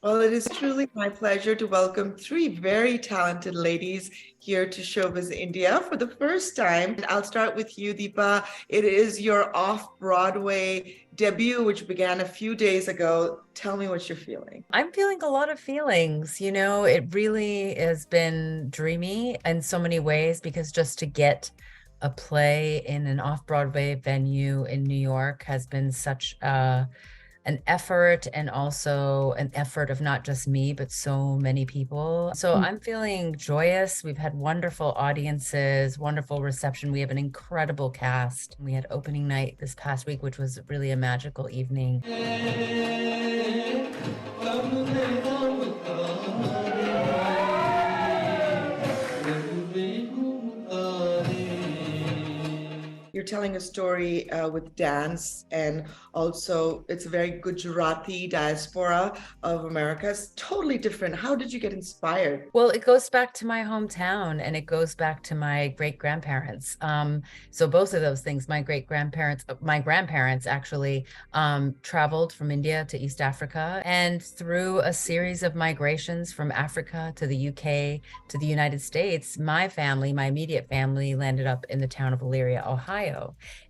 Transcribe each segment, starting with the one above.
Well, it is truly my pleasure to welcome three very talented ladies here to Showbiz India for the first time. I'll start with you, Deepa. It is your off-Broadway debut, which began a few days ago. Tell me what you're feeling. I'm feeling a lot of feelings. It really has been dreamy in so many ways because just to get a play in an off-Broadway venue in New York has been such an effort, and also an effort of not just me, but so many people. So I'm feeling joyous. We've had wonderful audiences, wonderful reception. We have an incredible cast. We had opening night this past week, which was really a magical evening. You're telling a story with dance, and also it's a very Gujarati diaspora of America. It's totally different. How did you get inspired? Well, it goes back to my hometown, and it goes back to my great-grandparents. So both of those things, my grandparents actually traveled from India to East Africa, and through a series of migrations from Africa to the UK to the United States, my immediate family landed up in the town of Elyria, Ohio.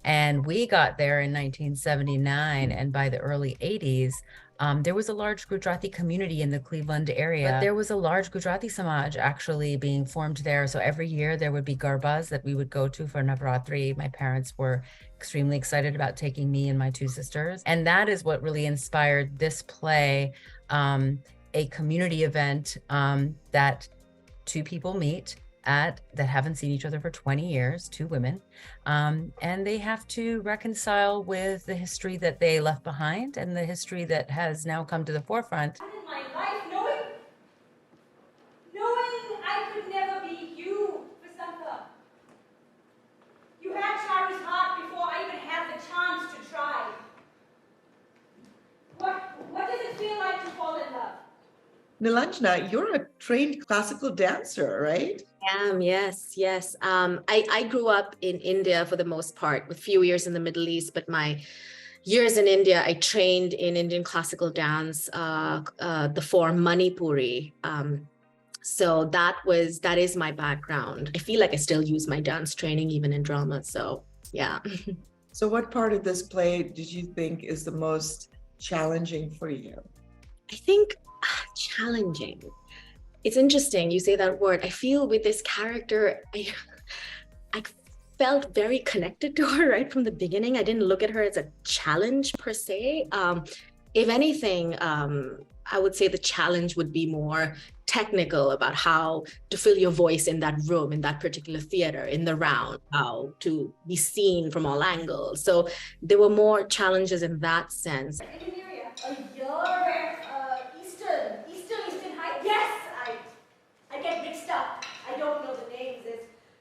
And we got there in 1979, and by the early 80s, there was a large Gujarati community in the Cleveland area. But there was a large Gujarati Samaj actually being formed there. So every year there would be garbas that we would go to for Navratri. My parents were extremely excited about taking me and my two sisters. And that is what really inspired this play, a community event that two people meet that haven't seen each other for 20 years, two women, and they have to reconcile with the history that they left behind and the history that has now come to the forefront. In my life, knowing I could never be you, Vasantha. You had Charu's heart before I even had the chance to try. What does it feel like to fall in love? Nilanjana, you're a trained classical dancer, right? I am, yes. I grew up in India for the most part, with few years in the Middle East, but my years in India, I trained in Indian classical dance, the form Manipuri. So that is my background. I feel like I still use my dance training even in drama, so yeah. So what part of this play did you think is the most challenging for you? I think challenging. It's interesting you say that word. I feel with this character, I felt very connected to her right from the beginning. I didn't look at her as a challenge per se. If anything, I would say the challenge would be more technical about how to fill your voice in that room, in that particular theater, in the round, how to be seen from all angles. So there were more challenges in that sense. Elyria, Eastern High. Yes, I get mixed up. I don't know the names.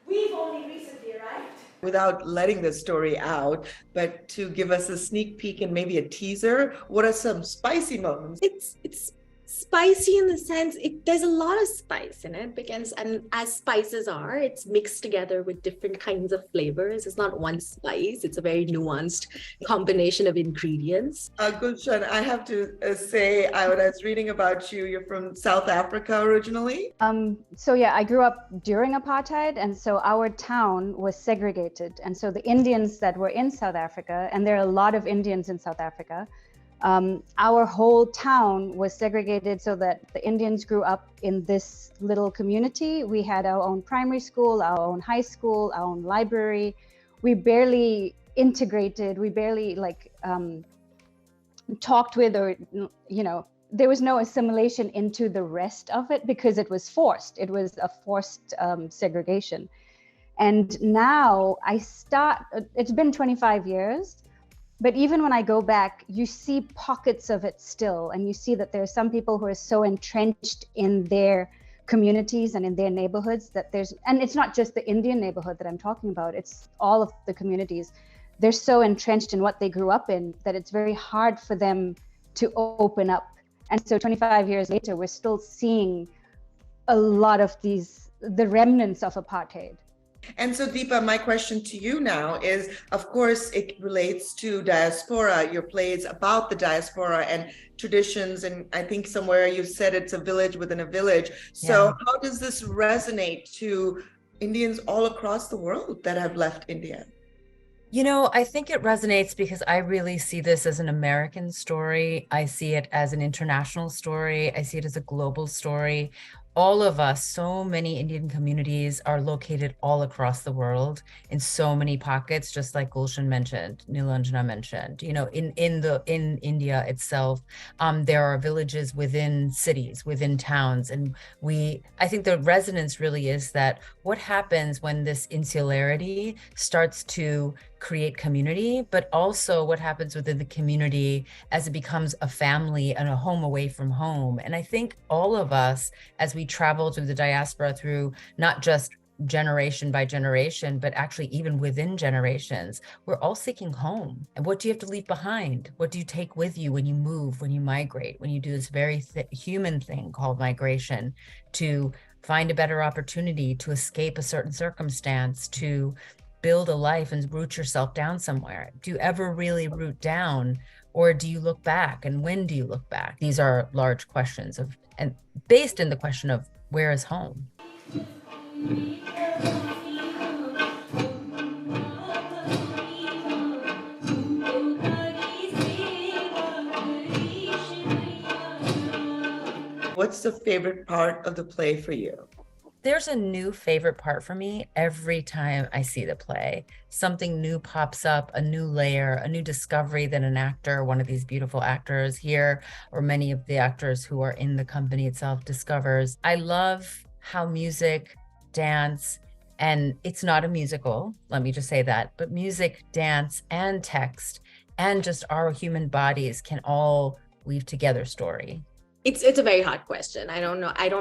We've only recently arrived. Without letting the story out, but to give us a sneak peek and maybe a teaser, what are some spicy moments? It's spicy in the sense there's a lot of spice in it, because, and as spices are, it's mixed together with different kinds of flavors. It's not one spice, it's a very nuanced combination of ingredients. Gulshan, I have to say, when I was reading about you, you're from South Africa originally? So yeah, I grew up during apartheid, and so our town was segregated. And so the Indians that were in South Africa, and there are a lot of Indians in South Africa, our whole town was segregated so that the Indians grew up in this little community. We had our own primary school, our own high school, our own library. We barely integrated, we barely talked with, or, there was no assimilation into the rest of it because it was forced. It was a forced segregation. And now it's been 25 years. But even when I go back, you see pockets of it still. And you see that there are some people who are so entrenched in their communities and in their neighborhoods that and it's not just the Indian neighborhood that I'm talking about, it's all of the communities. They're so entrenched in what they grew up in that it's very hard for them to open up. And so 25 years later, we're still seeing a lot of the remnants of apartheid. And so, Deepa, my question to you now is, of course, it relates to Diaspora, your plays about the diaspora and traditions. And I think somewhere you said it's a village within a village. So Yeah. how does this resonate to Indians all across the world that have left India? You know, I think it resonates because I really see this as an American story. I see it as an international story. I see it as a global story. All of us, so many Indian communities are located all across the world in so many pockets, just like Gulshan mentioned, Nilanjana mentioned. You know, in India itself, there are villages within cities, within towns, and I think the resonance really is that what happens when this insularity starts to create community, but also what happens within the community as it becomes a family and a home away from home. And I think all of us, as we travel through the diaspora, through not just generation by generation, but actually even within generations, we're all seeking home. And what do you have to leave behind? What do you take with you when you move, when you migrate, when you do this very human thing called migration, to find a better opportunity, to escape a certain circumstance, to build a life and root yourself down somewhere? Do you ever really root down, or do you look back? And when do you look back? These are large questions and based in the question of where is home? What's the favorite part of the play for you? There's a new favorite part for me every time I see the play. Something new pops up, a new layer, a new discovery that an actor, one of these beautiful actors here, or many of the actors who are in the company itself discovers. I love how music, dance, and it's not a musical, let me just say that, but music, dance, and text, and just our human bodies can all weave together story. It's a very hard question. I don't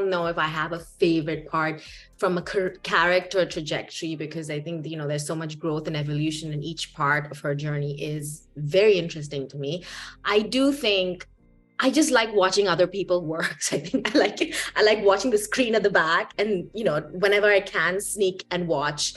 know if I have a favorite part from a character trajectory, because I think, there's so much growth and evolution in each part of her journey is very interesting to me. I do think I just like watching other people work. So I think I like watching the screen at the back, and whenever I can sneak and watch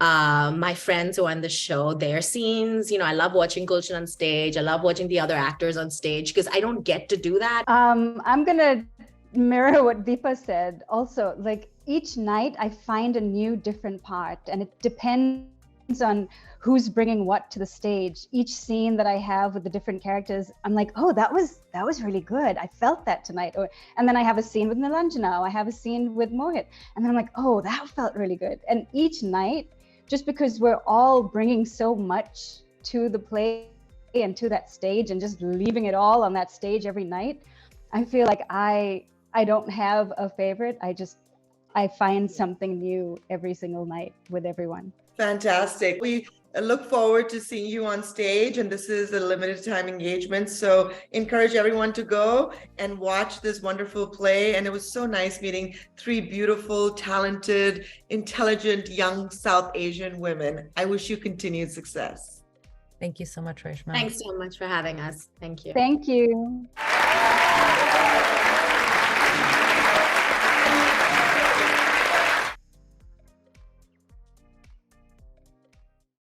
my friends who are on the show, their scenes. I love watching Gulshan on stage. I love watching the other actors on stage because I don't get to do that. I'm gonna mirror what Deepa said. Also, like each night I find a new different part, and it depends on who's bringing what to the stage. Each scene that I have with the different characters, I'm like, oh, that was really good. I felt that tonight. And then I have a scene with Nilanjana, I have a scene with Mohit, and then I'm like, oh, that felt really good. And each night, just because we're all bringing so much to the play and to that stage and just leaving it all on that stage every night, I feel like I don't have a favorite. I find something new every single night with everyone. Fantastic. We look forward to seeing you on stage, and this is a limited time engagement. So encourage everyone to go and watch this wonderful play. And it was so nice meeting three beautiful, talented, intelligent, young South Asian women. I wish you continued success. Thank you so much, Reshma. Thanks so much for having us. Thank you. Thank you.